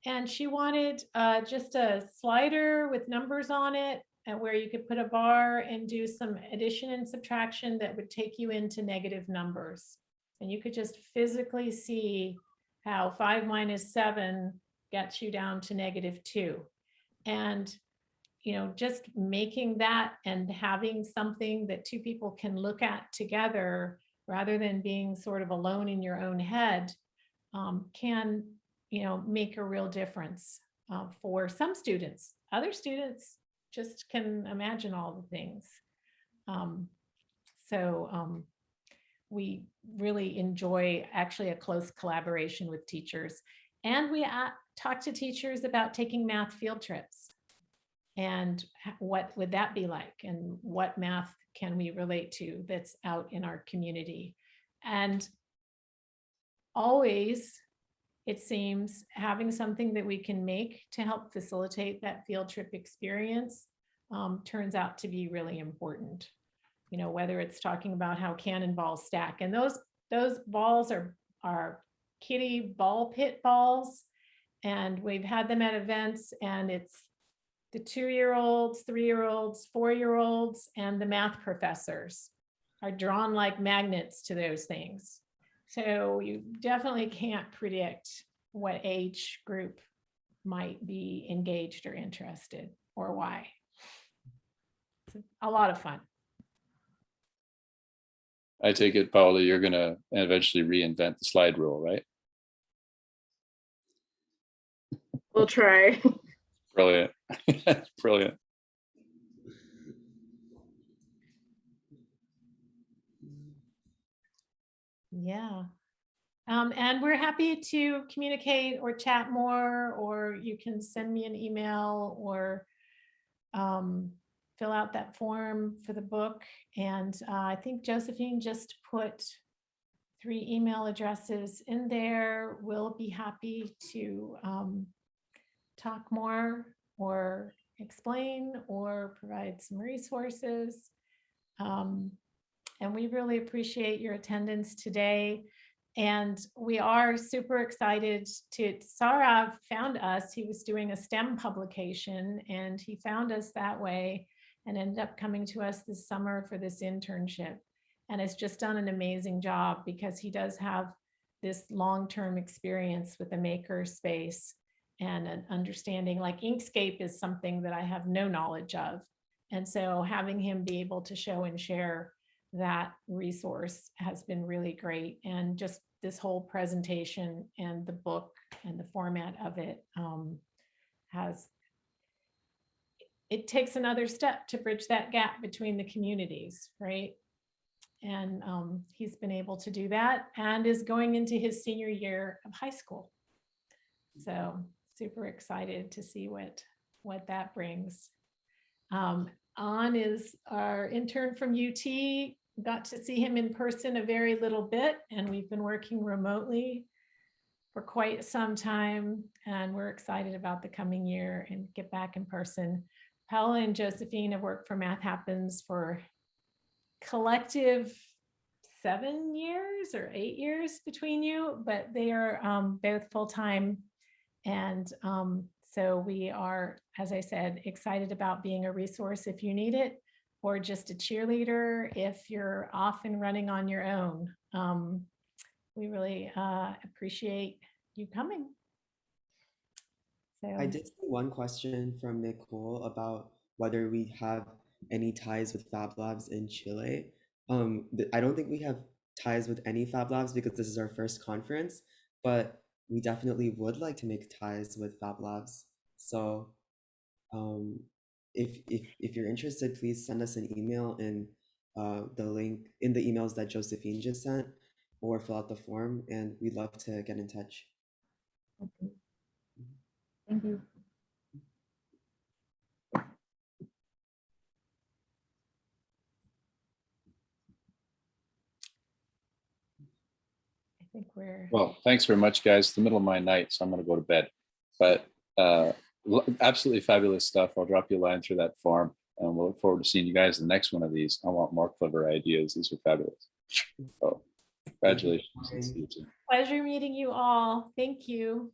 and she wanted just a slider with numbers on it and where you could put a bar and do some addition and subtraction that would take you into negative numbers. And you could just physically see how 5 minus 7 gets you down to -2. And, you know, just making that and having something that two people can look at together rather than being sort of alone in your own head can, you know, make a real difference for some students. Other students just can imagine all the things. We really enjoy actually a close collaboration with teachers. And we talk to teachers about taking math field trips and what would that be like and what math can we relate to that's out in our community. And always, it seems, having something that we can make to help facilitate that field trip experience turns out to be really important. whether it's talking about how cannonballs stack, and those balls are kiddie ball pit balls, and we've had them at events, and it's the 2-year-olds, 3-year-olds, 4-year-olds, and the math professors are drawn like magnets to those things. So you definitely can't predict what age group might be engaged or interested, or why. It's a lot of fun. I take it, Paula, you're going to eventually reinvent the slide rule, right? We'll try. Brilliant. Brilliant. Yeah. And we're happy to communicate or chat more, or you can send me an email or fill out that form for the book. And I think Josephine just put 3 email addresses in there. We'll be happy to talk more or explain or provide some resources. And we really appreciate your attendance today. And we are super excited Sarav found us. He was doing a STEM publication, and he found us that way and ended up coming to us this summer for this internship. And has just done an amazing job because he does have this long-term experience with the maker space and an understanding. Like Inkscape is something that I have no knowledge of. And so having him be able to show and share that resource has been really great. And just this whole presentation and the book and the format of it it takes another step to bridge that gap between the communities, right? And he's been able to do that and is going into his senior year of high school. So super excited to see what that brings. On is our intern from UT. Got to see him in person a very little bit, and we've been working remotely for quite some time, and we're excited about the coming year and get back in person. Paula and Josephine have worked for Math Happens for collective 7 years or 8 years between you, but they are both full-time. And so we are, as I said, excited about being a resource if you need it, or just a cheerleader if you're off and running on your own. We really appreciate you coming. So I did see one question from Nicole about whether we have any ties with Fab Labs in Chile. I don't think we have ties with any Fab Labs because this is our first conference, but we definitely would like to make ties with Fab Labs. So if you're interested, please send us an email in the link in the emails that Josephine just sent, or fill out the form, and we'd love to get in touch. okay. Thank you. I think we're Well, thanks very much, guys. It's the middle of my night, so I'm going to go to bed. But absolutely fabulous stuff. I'll drop you a line through that form, and we'll look forward to seeing you guys in the next one of these. I want more clever ideas. These are fabulous. So congratulations. See you too. pleasure meeting you all. Thank you.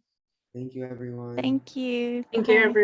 Thank you, everyone. Thank you. Thank you, Bye. everyone.